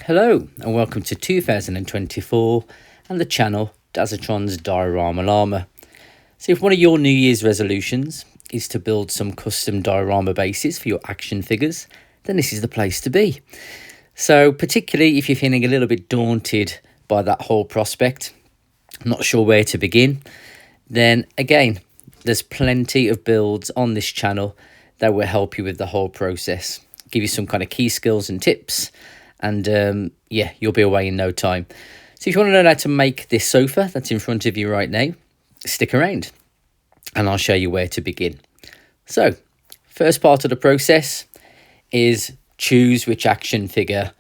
Hello and welcome to 2024 and the channel Dazatron's Diorama Llama. So if one of your New Year's resolutions is to build some custom diorama bases for your action figures, then this is the place to be. So particularly if you're feeling a little bit daunted by that whole prospect, not sure where to begin, then again, there's plenty of builds on this channel that will help you with the whole process, give you some kind of key skills and tips, and yeah, you'll be away in no time. So if you want to learn how to make this sofa that's in front of you right now, stick around and I'll show you where to begin. So first part of the process is choose which action figure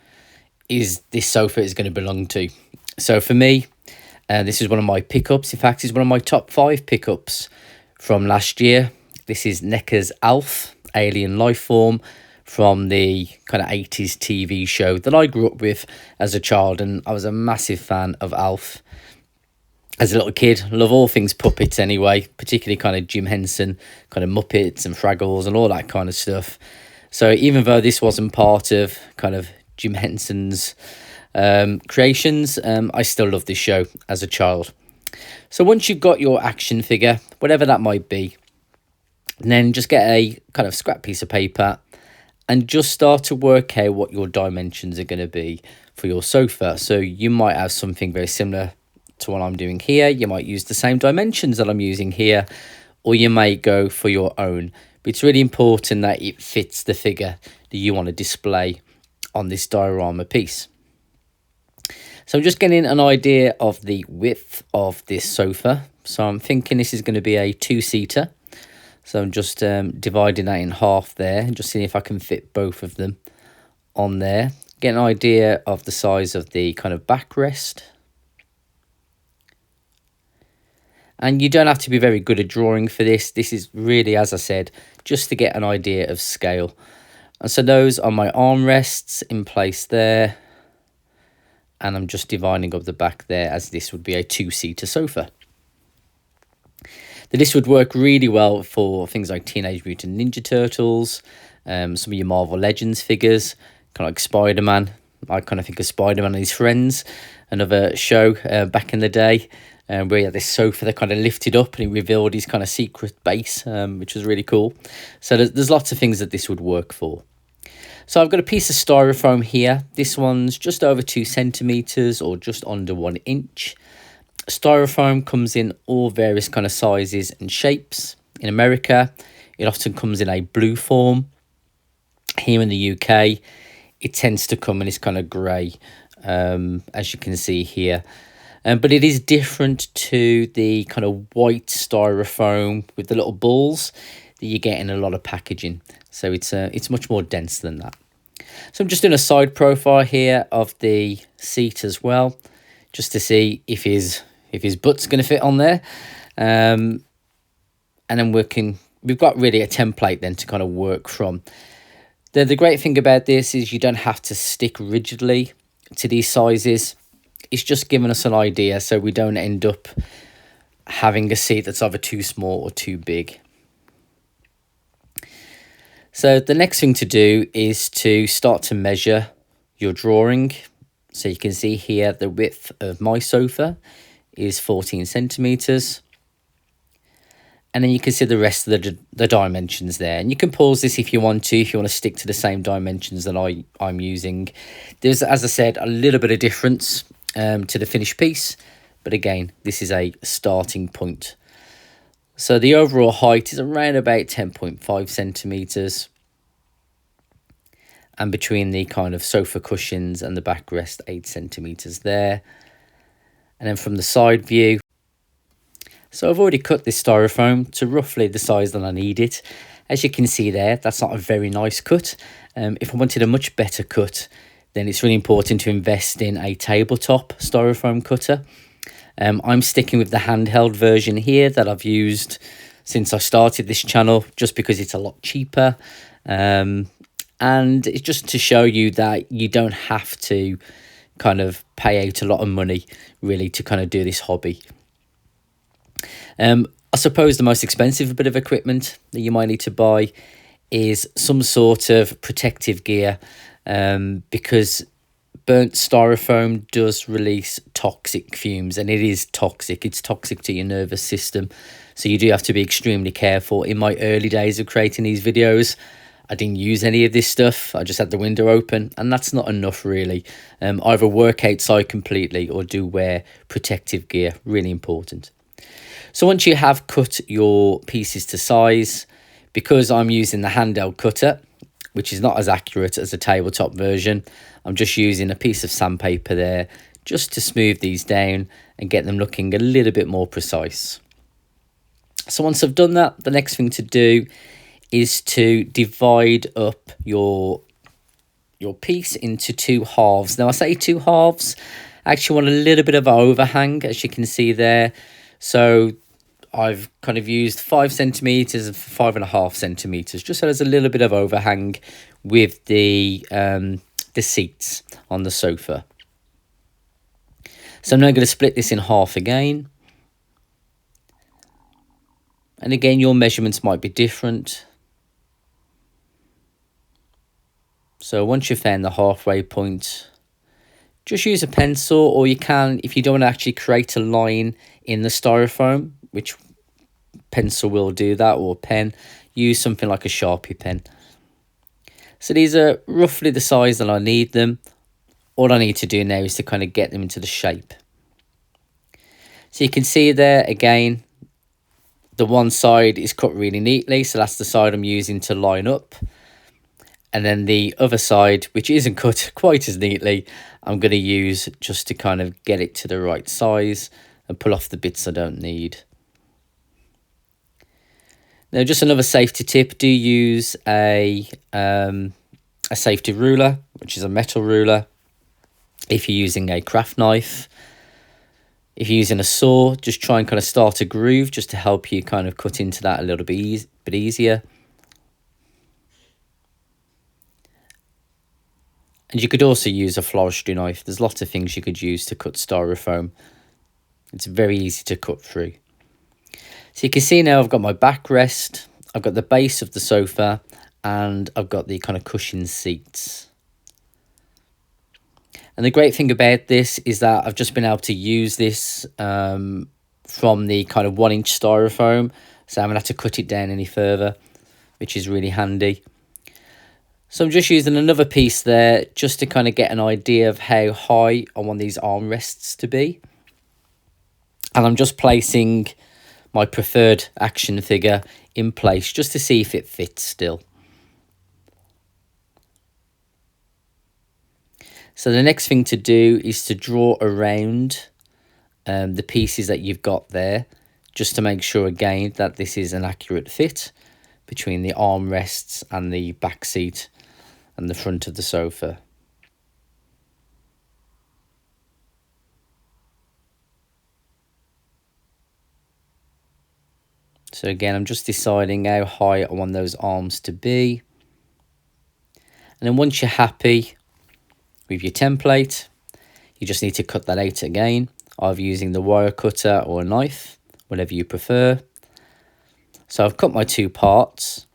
is this sofa is going to belong to. So for me, this is one of my pickups. In fact, it's one of my top 5 pickups from last year. This is NECA's Alf, Alien Lifeform, from the kind of 80s TV show that I grew up with as a child, and I was a massive fan of Alf as a little kid. Love all things puppets anyway, particularly kind of Jim Henson, kind of Muppets and Fraggles and all that kind of stuff. So even though this wasn't part of kind of Jim Henson's creations, I still love this show as a child. So once you've got your action figure, whatever that might be, then just get a kind of scrap piece of paper and just start to work out what your dimensions are going to be for your sofa. So you might have something very similar to what I'm doing here. You might use the same dimensions that I'm using here, or you may go for your own. But it's really important that it fits the figure that you want to display on this diorama piece. So I'm just getting an idea of the width of this sofa. So I'm thinking this is going to be a 2-seater. So I'm just dividing that in half there and just seeing if I can fit both of them on there. Get an idea of the size of the kind of backrest. And you don't have to be very good at drawing for this. This is really, as I said, just to get an idea of scale. And so those are my armrests in place there. And I'm just dividing up the back there as this would be a 2-seater sofa. This would work really well for things like Teenage Mutant Ninja Turtles, some of your Marvel Legends figures, kind of like Spider-Man. I kind of think of Spider-Man and his friends, another show back in the day, where he had this sofa that kind of lifted up and he revealed his kind of secret base, which was really cool. So there's lots of things that this would work for. So I've got a piece of styrofoam here. This one's just over 2 centimeters or just under 1 inch. Styrofoam comes in all various kind of sizes and shapes. In America, it often comes in a blue form. Here in the UK, it tends to come in this kind of grey, as you can see here. But it is different to the kind of white styrofoam with the little balls that you get in a lot of packaging. So it's much more dense than that. So I'm just doing a side profile here of the seat as well, just to see if his butt's going to fit on there. And then we've got really a template then to kind of work from. The great thing about this is you don't have to stick rigidly to these sizes. It's just giving us an idea so we don't end up having a seat that's either too small or too big. So the next thing to do is to start to measure your drawing. So you can see here the width of my sofa is 14 centimeters. And then you can see the rest of the dimensions there. And you can pause this if you want to stick to the same dimensions that I'm using. There's, as I said, a little bit of difference to the finished piece. But again, this is a starting point. So the overall height is around about 10.5 centimeters. And between the kind of sofa cushions and the backrest, 8 centimeters there. And then from the side view, so I've already cut this styrofoam to roughly the size that I need it. As you can see there, that's not a very nice cut. If I wanted a much better cut, then it's really important to invest in a tabletop styrofoam cutter. I'm sticking with the handheld version here that I've used since I started this channel, just because it's a lot cheaper. And it's just to show you that you don't have to kind of pay out a lot of money really to kind of do this hobby. I suppose the most expensive bit of equipment that you might need to buy is some sort of protective gear, because burnt styrofoam does release toxic fumes, and it is toxic. It's toxic to your nervous system. So you do have to be extremely careful. In my early days of creating these videos, I didn't use any of this stuff. I just had the window open, and that's not enough really. Either work outside completely or do wear protective gear, really important. So once you have cut your pieces to size, because I'm using the handheld cutter, which is not as accurate as a tabletop version, I'm just using a piece of sandpaper there just to smooth these down and get them looking a little bit more precise. So once I've done that, the next thing to do is to divide up your piece into two halves. Now I say two halves, I actually want a little bit of overhang, as you can see there. So I've kind of used 5 centimeters and 5.5 centimeters, just so there's a little bit of overhang with the seats on the sofa. So I'm now going to split this in half again. And again, your measurements might be different. So once you've found the halfway point, just use a pencil, or you can, if you don't want to actually create a line in the styrofoam, which pencil will do that, or pen, use something like a Sharpie pen. So these are roughly the size that I need them. All I need to do now is to kind of get them into the shape. So you can see there again, the one side is cut really neatly, so that's the side I'm using to line up. And then the other side, which isn't cut quite as neatly, I'm going to use just to kind of get it to the right size and pull off the bits I don't need. Now, just another safety tip, do use a safety ruler, which is a metal ruler, if you're using a craft knife. If you're using a saw, just try and kind of start a groove just to help you kind of cut into that a little bit easier. And you could also use a floristry knife. There's lots of things you could use to cut styrofoam. It's very easy to cut through. So you can see now I've got my backrest, I've got the base of the sofa, and I've got the kind of cushioned seats. And the great thing about this is that I've just been able to use this from the kind of 1-inch styrofoam. So I haven't had to cut it down any further, which is really handy. So I'm just using another piece there just to kind of get an idea of how high I want these armrests to be. And I'm just placing my preferred action figure in place just to see if it fits still. So the next thing to do is to draw around the pieces that you've got there, just to make sure again that this is an accurate fit between the armrests and the back seat and the front of the sofa. So again, I'm just deciding how high I want those arms to be. And then once you're happy with your template, you just need to cut that out again, either using the wire cutter or a knife, whatever you prefer. So I've cut my 2 parts.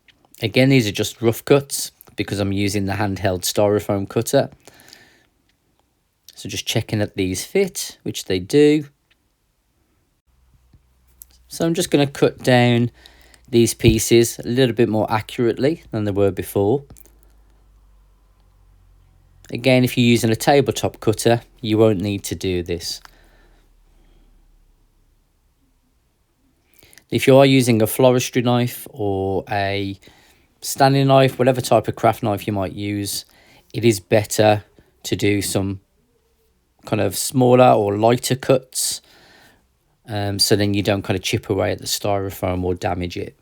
Again, these are just rough cuts because I'm using the handheld styrofoam cutter. So just checking that these fit, which they do. So I'm just going to cut down these pieces a little bit more accurately than they were before. Again, if you're using a tabletop cutter, you won't need to do this. If you are using a floristry knife or a Stanley knife, whatever type of craft knife you might use, it is better to do some kind of smaller or lighter cuts, so then you don't kind of chip away at the styrofoam or damage it.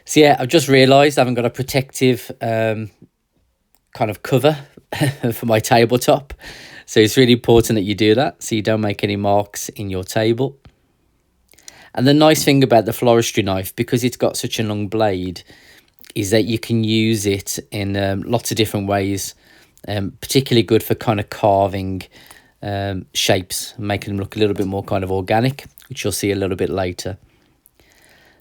So yeah, I've just realised I haven't got a protective kind of cover for my tabletop, so it's really important that you do that so you don't make any marks in your table. And the nice thing about the floristry knife, because it's got such a long blade, is that you can use it in lots of different ways, particularly good for kind of carving shapes, making them look a little bit more kind of organic, which you'll see a little bit later.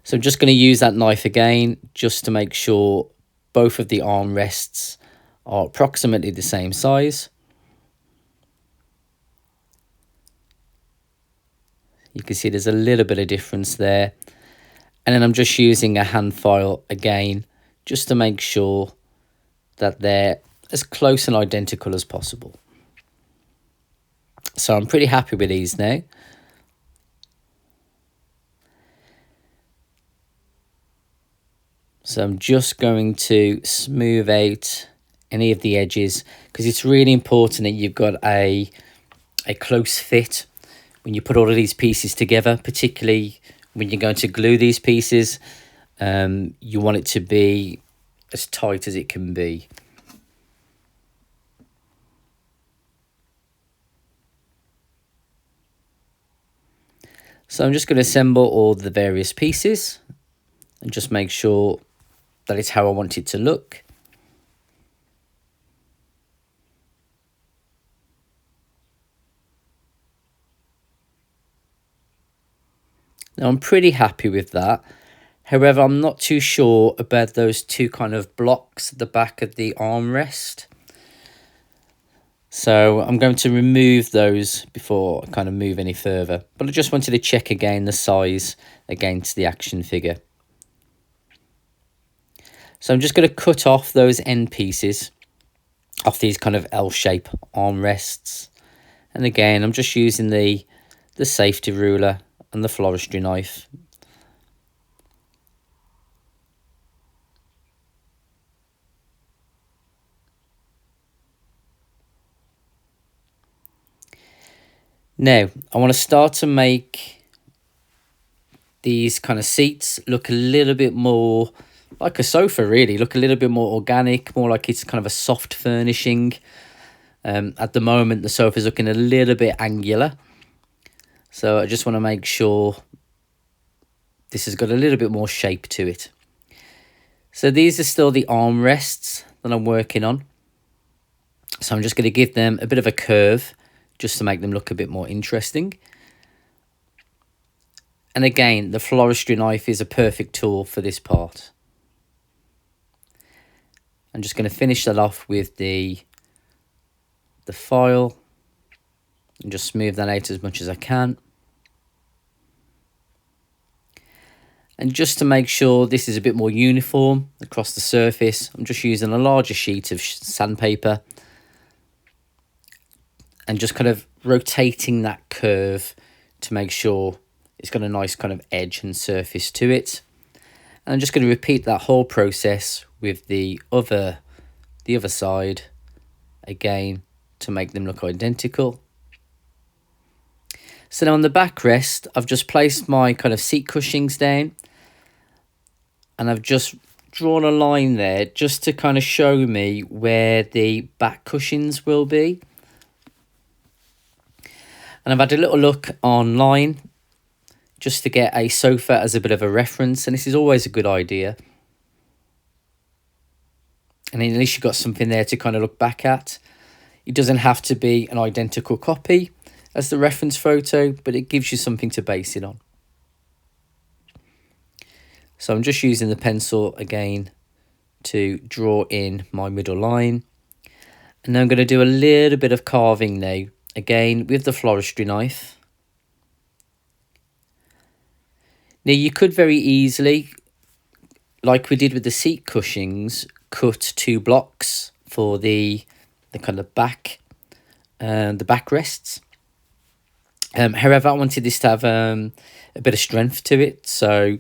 So I'm just going to use that knife again just to make sure both of the armrests are approximately the same size. You can see there's a little bit of difference there. And then I'm just using a hand file again, just to make sure that they're as close and identical as possible. So I'm pretty happy with these now. So I'm just going to smooth out any of the edges, because it's really important that you've got a close fit when you put all of these pieces together, particularly when you're going to glue these pieces. You want it to be as tight as it can be. So I'm just going to assemble all the various pieces and just make sure that it's how I want it to look. Now I'm pretty happy with that. However, I'm not too sure about those two kind of blocks at the back of the armrest. So I'm going to remove those before I kind of move any further. But I just wanted to check again the size against the action figure. So I'm just going to cut off those end pieces off these kind of L-shape armrests. And again, I'm just using the safety ruler and the floristry knife. Now, I want to start to make these kind of seats look a little bit more like a sofa, really. Look a little bit more organic, more like it's kind of a soft furnishing. At the moment, the sofa's looking a little bit angular. So I just want to make sure this has got a little bit more shape to it. So these are still the armrests that I'm working on. So I'm just going to give them a bit of a curve just to make them look a bit more interesting. And again, the floristry knife is a perfect tool for this part. I'm just going to finish that off with the file and just smooth that out as much as I can. And just to make sure this is a bit more uniform across the surface, I'm just using a larger sheet of sandpaper and just kind of rotating that curve to make sure it's got a nice kind of edge and surface to it. And I'm just going to repeat that whole process with the other side again to make them look identical. So now on the backrest, I've just placed my kind of seat cushions down, and I've just drawn a line there just to kind of show me where the back cushions will be. And I've had a little look online just to get a sofa as a bit of a reference, and this is always a good idea. And at least you've got something there to kind of look back at. It doesn't have to be an identical copy as the reference photo, but it gives you something to base it on. So I'm just using the pencil again to draw in my middle line. And then I'm going to do a little bit of carving now, again with the floristry knife. Now you could very easily, like we did with the seat cushions, cut 2 blocks for the kind of back, the backrests. However, I wanted this to have a bit of strength to it, so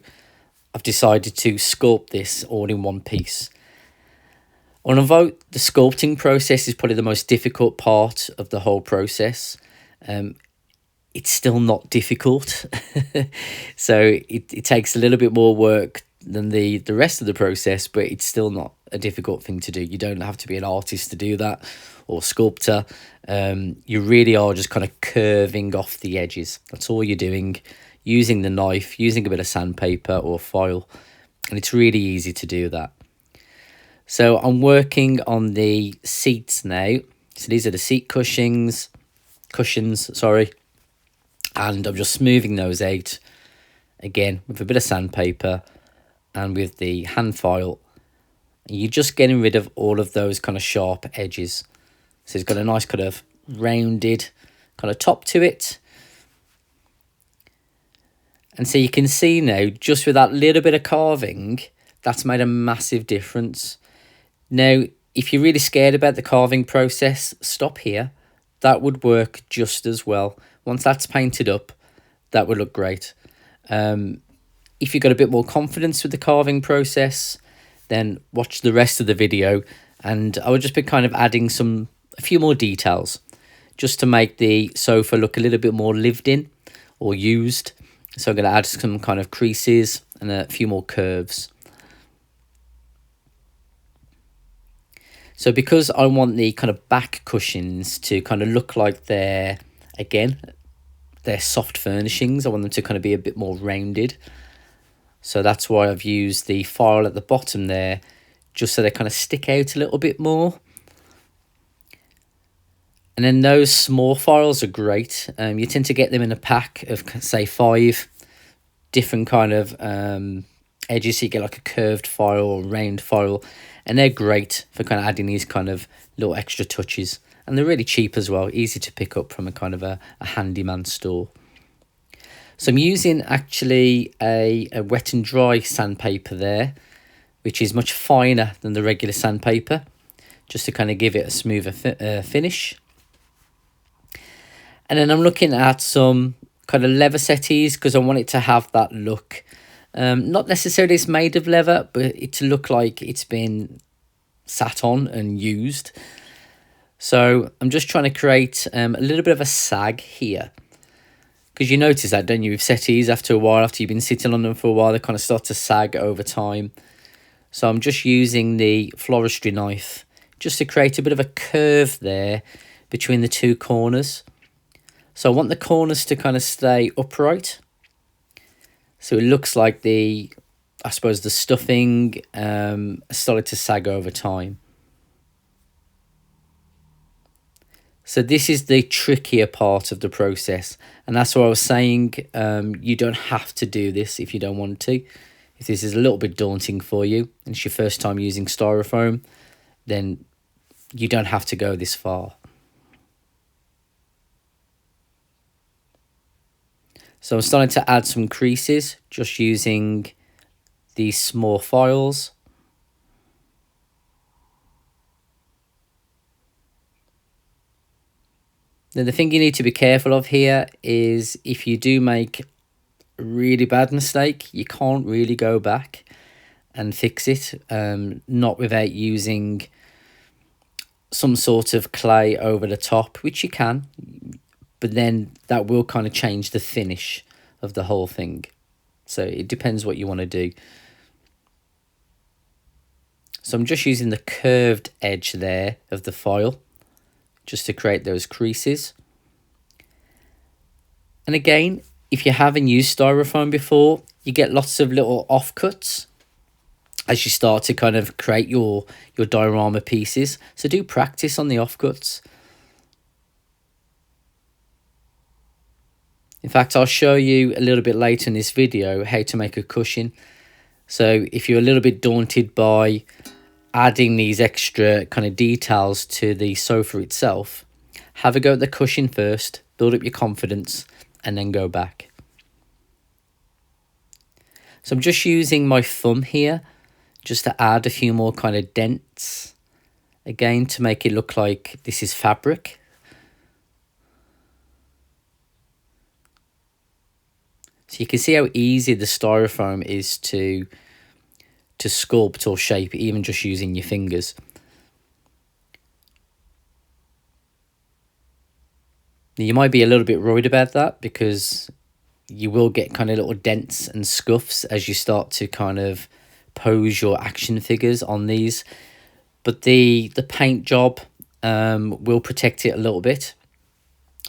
I've decided to sculpt this all in one piece. Although the sculpting process is probably the most difficult part of the whole process, it's still not difficult. So it takes a little bit more work than the rest of the process, but it's still not a difficult thing to do. You don't have to be an artist to do that, or sculptor. You really are just kind of curving off the edges. That's all you're doing, using the knife, using a bit of sandpaper or foil, and it's really easy to do that. So I'm working on the seats now. So these are the seat cushions, sorry, and I'm just smoothing those out again with a bit of sandpaper and with the hand file You're just getting rid of all of those kind of sharp edges. So it's got a nice kind of rounded kind of top to it. And so you can see now, just with that little bit of carving, that's made a massive difference. Now, if you're really scared about the carving process, stop here. That would work just as well. Once that's painted up, that would look great. If you've got a bit more confidence with the carving process, then watch the rest of the video, and I would just be kind of adding a few more details just to make the sofa look a little bit more lived in or used. So I'm going to add some kind of creases and a few more curves. So because I want the kind of back cushions to kind of look like they're soft furnishings, I want them to kind of be a bit more rounded. So that's why I've used the file at the bottom there, just so they kind of stick out a little bit more. And then those small files are great. You tend to get them in a pack of, say, 5 different kind of edges. So you get like a curved file or round file. And they're great for kind of adding these kind of little extra touches. And they're really cheap as well. Easy to pick up from a kind of a handyman store. So I'm using actually a wet and dry sandpaper there, which is much finer than the regular sandpaper, just to kind of give it a smoother finish. And then I'm looking at some kind of leather settees because I want it to have that look. Not necessarily it's made of leather, but it to look like it's been sat on and used. So I'm just trying to create a little bit of a sag here. Because you notice that, don't you, with settees, after a while, after you've been sitting on them for a while, they kind of start to sag over time. So I'm just using the floristry knife just to create a bit of a curve there between the 2 corners. So I want the corners to kind of stay upright. So it looks like the stuffing started to sag over time. So this is the trickier part of the process. And that's what I was saying. You don't have to do this if you don't want to. If this is a little bit daunting for you and it's your first time using styrofoam, then you don't have to go this far. So I'm starting to add some creases, just using these small files. Now the thing you need to be careful of here is if you do make a really bad mistake, you can't really go back and fix it, not without using some sort of clay over the top, which you can, but then that will kind of change the finish of the whole thing. So it depends what you want to do. So I'm just using the curved edge there of the file just to create those creases. And again, if you haven't used styrofoam before, you get lots of little offcuts as you start to kind of create your diorama pieces. So do practice on the offcuts. In fact, I'll show you a little bit later in this video how to make a cushion. So if you're a little bit daunted by adding these extra kind of details to the sofa itself, have a go at the cushion first, build up your confidence, and then go back. So I'm just using my thumb here just to add a few more kind of dents, again to make it look like this is fabric. So you can see how easy the styrofoam is to sculpt or shape, even just using your fingers. Now, you might be a little bit worried about that because you will get kind of little dents and scuffs as you start to kind of pose your action figures on these, but the paint job will protect it a little bit.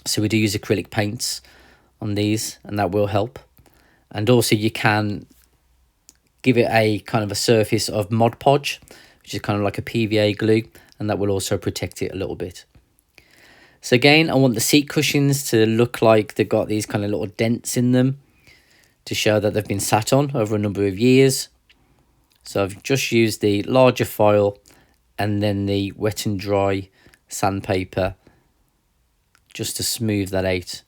So we do use acrylic paints on these, and that will help. And also you can give it a kind of a surface of Mod Podge, which is kind of like a PVA glue, and that will also protect it a little bit. So again, I want the seat cushions to look like they've got these kind of little dents in them to show that they've been sat on over a number of years. So I've just used the larger file and then the wet and dry sandpaper just to smooth that out.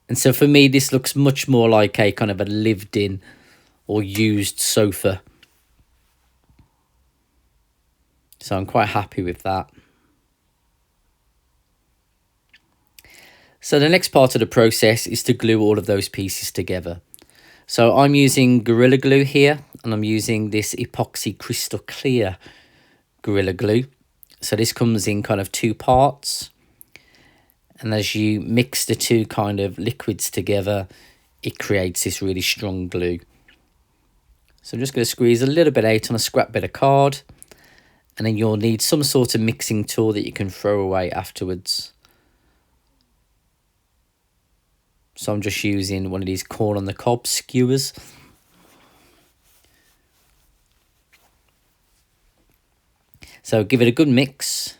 And so for me, this looks much more like a kind of a lived in or used sofa. So I'm quite happy with that. So the next part of the process is to glue all of those pieces together. So I'm using Gorilla Glue here, and I'm using this epoxy crystal clear Gorilla Glue. So this comes in kind of two parts. And as you mix the two kind of liquids together, it creates this really strong glue. So I'm just going to squeeze a little bit out on a scrap bit of card. And then you'll need some sort of mixing tool that you can throw away afterwards. So I'm just using one of these corn on the cob skewers. So give it a good mix,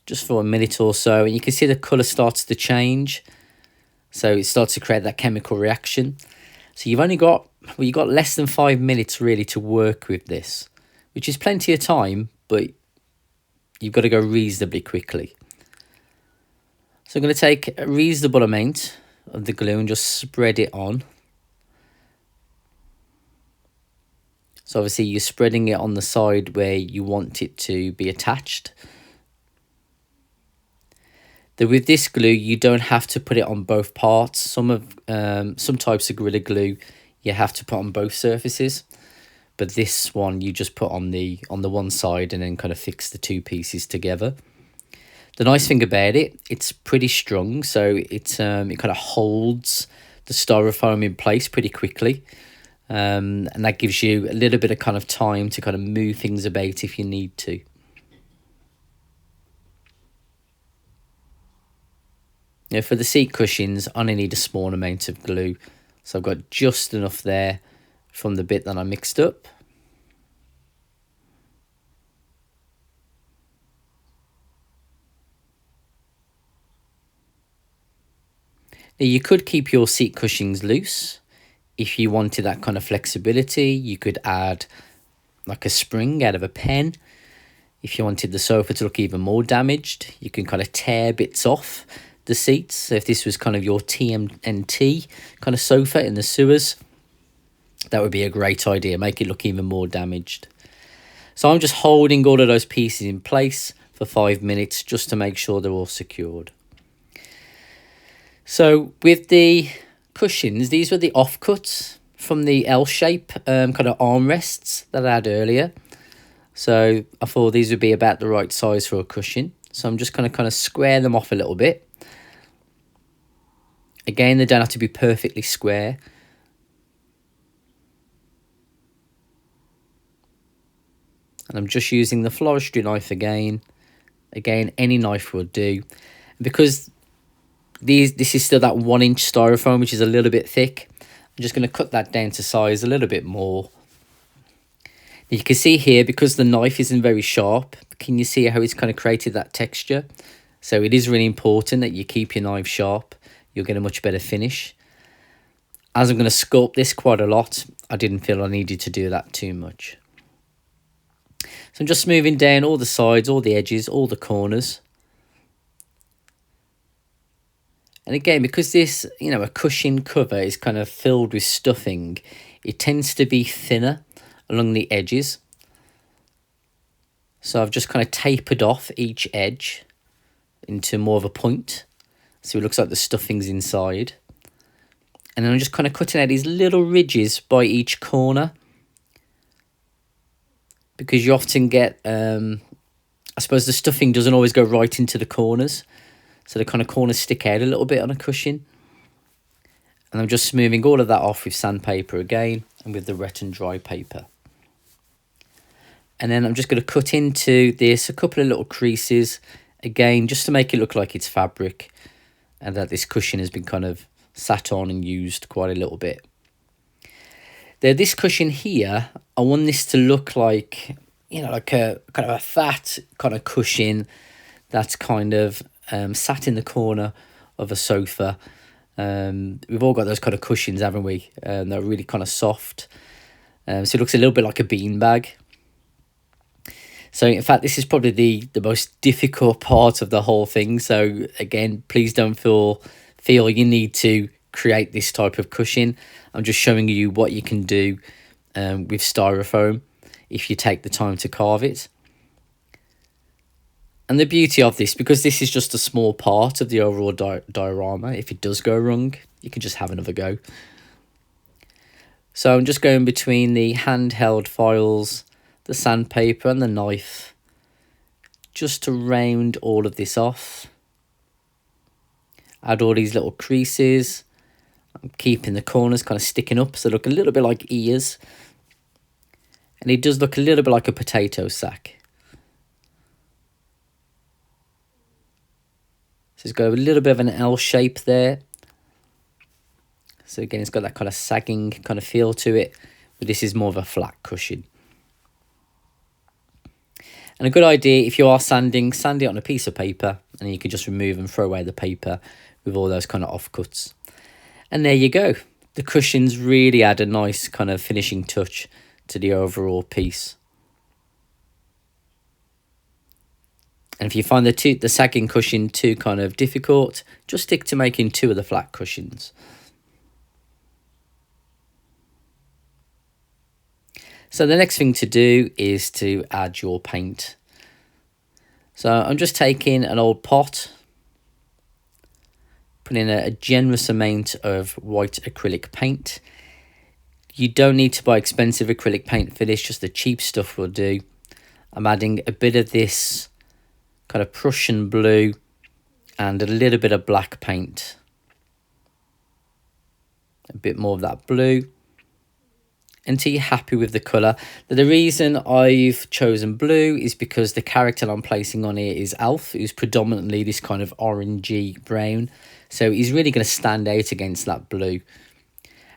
just for a minute or so, and you can see the colour starts to change. So it starts to create that chemical reaction. So you've only got, well, you've got less than 5 minutes really to work with this, which is plenty of time, but you've got to go reasonably quickly. So I'm going to take a reasonable amount of the glue and just spread it on. So obviously you're spreading it on the side where you want it to be attached. Then with this glue, you don't have to put it on both parts. Some types of Gorilla Glue you have to put on both surfaces, but this one you just put on the one side and then kind of fix the two pieces together. The nice thing about it, it's pretty strong, so it kind of holds the styrofoam in place pretty quickly. And that gives you a little bit of kind of time to kind of move things about if you need to. Now for the seat cushions, I only need a small amount of glue. So I've got just enough there from the bit that I mixed up. Now you could keep your seat cushions loose. If you wanted that kind of flexibility, you could add like a spring out of a pen. If you wanted the sofa to look even more damaged, you can kind of tear bits off the seats. So if this was kind of your TMNT kind of sofa in the sewers, that would be a great idea. Make it look even more damaged. So I'm just holding all of those pieces in place for 5 minutes just to make sure they're all secured. So with the cushions, these were the offcuts from the L-shape kind of armrests that I had earlier. So I thought these would be about the right size for a cushion. So I'm just going to kind of square them off a little bit. Again, they don't have to be perfectly square. And I'm just using the floristry knife again. Again, any knife will do. Because this is still that 1-inch styrofoam, which is a little bit thick, I'm just going to cut that down to size a little bit more. You can see here, because the knife isn't very sharp, can you see how it's kind of created that texture? So it is really important that you keep your knife sharp. You'll get a much better finish. As I'm going to sculpt this quite a lot, I didn't feel I needed to do that too much. So I'm just smoothing down all the sides, all the edges, all the corners. And again, because this, a cushion cover is kind of filled with stuffing, it tends to be thinner along the edges. So I've just kind of tapered off each edge into more of a point. So it looks like the stuffing's inside. And then I'm just kind of cutting out these little ridges by each corner. Because you often get, I suppose the stuffing doesn't always go right into the corners. So the kind of corners stick out a little bit on a cushion. And I'm just smoothing all of that off with sandpaper again and with the wet and dry paper. And then I'm just going to cut into this a couple of little creases, again, just to make it look like it's fabric and that this cushion has been kind of sat on and used quite a little bit. Now this cushion here, I want this to look like, like a kind of a fat kind of cushion that's kind of sat in the corner of a sofa. We've all got those kind of cushions, haven't we? They're really kind of soft. So it looks a little bit like a beanbag. So in fact, this is probably the most difficult part of the whole thing. So again, please don't feel you need to create this type of cushion. I'm just showing you what you can do with styrofoam if you take the time to carve it. And the beauty of this, because this is just a small part of the overall diorama, if it does go wrong, you can just have another go. So I'm just going between the handheld files, the sandpaper and the knife, just to round all of this off. Add all these little creases. I'm keeping the corners kind of sticking up so they look a little bit like ears. And it does look a little bit like a potato sack. So it's got a little bit of an L shape there. So again, it's got that kind of sagging kind of feel to it, but this is more of a flat cushion. And a good idea, if you are sanding, sand it on a piece of paper, and you can just remove and throw away the paper with all those kind of offcuts. And there you go. The cushions really add a nice kind of finishing touch to the overall piece. And if you find the sagging cushion too kind of difficult, just stick to making 2 of the flat cushions. So the next thing to do is to add your paint. So I'm just taking an old pot, putting a generous amount of white acrylic paint. You don't need to buy expensive acrylic paint for this, just the cheap stuff will do. I'm adding a bit of this kind of Prussian blue and a little bit of black paint. A bit more of that blue, until you're happy with the colour. The reason I've chosen blue is because the character I'm placing on here is Alf, who's predominantly this kind of orangey brown. So he's really going to stand out against that blue.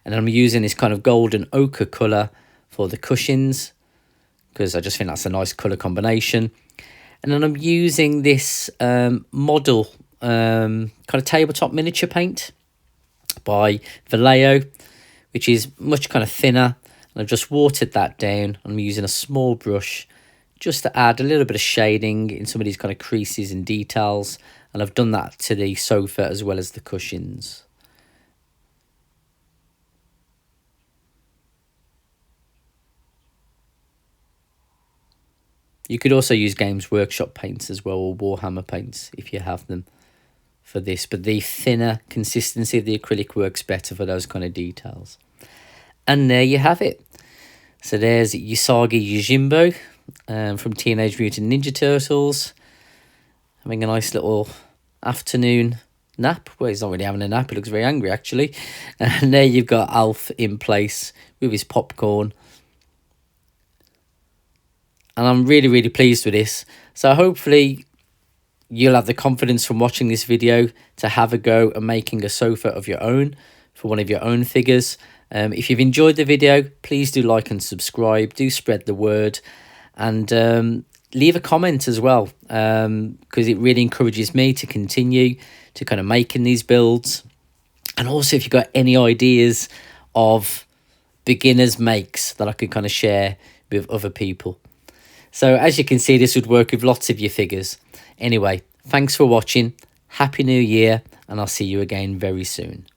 And I'm using this kind of golden ochre colour for the cushions, because I just think that's a nice colour combination. And then I'm using this model kind of tabletop miniature paint by Vallejo, which is much kind of thinner. And I've just watered that down. I'm using a small brush just to add a little bit of shading in some of these kind of creases and details. And I've done that to the sofa as well as the cushions. You could also use Games Workshop paints as well, or Warhammer paints if you have them for this. But the thinner consistency of the acrylic works better for those kind of details. And there you have it. So there's Usagi Yojimbo from Teenage Mutant Ninja Turtles, having a nice little afternoon nap. Well, he's not really having a nap. He looks very angry, actually. And there you've got Alf in place with his popcorn. And I'm really, really pleased with this. So hopefully you'll have the confidence from watching this video to have a go at making a sofa of your own for one of your own figures. If you've enjoyed the video, please do like and subscribe. Do spread the word. And leave a comment as well, because it really encourages me to continue to kind of making these builds. And also, if you've got any ideas of beginners makes that I could kind of share with other people. So as you can see, this would work with lots of your figures. Anyway, thanks for watching. Happy New Year, and I'll see you again very soon.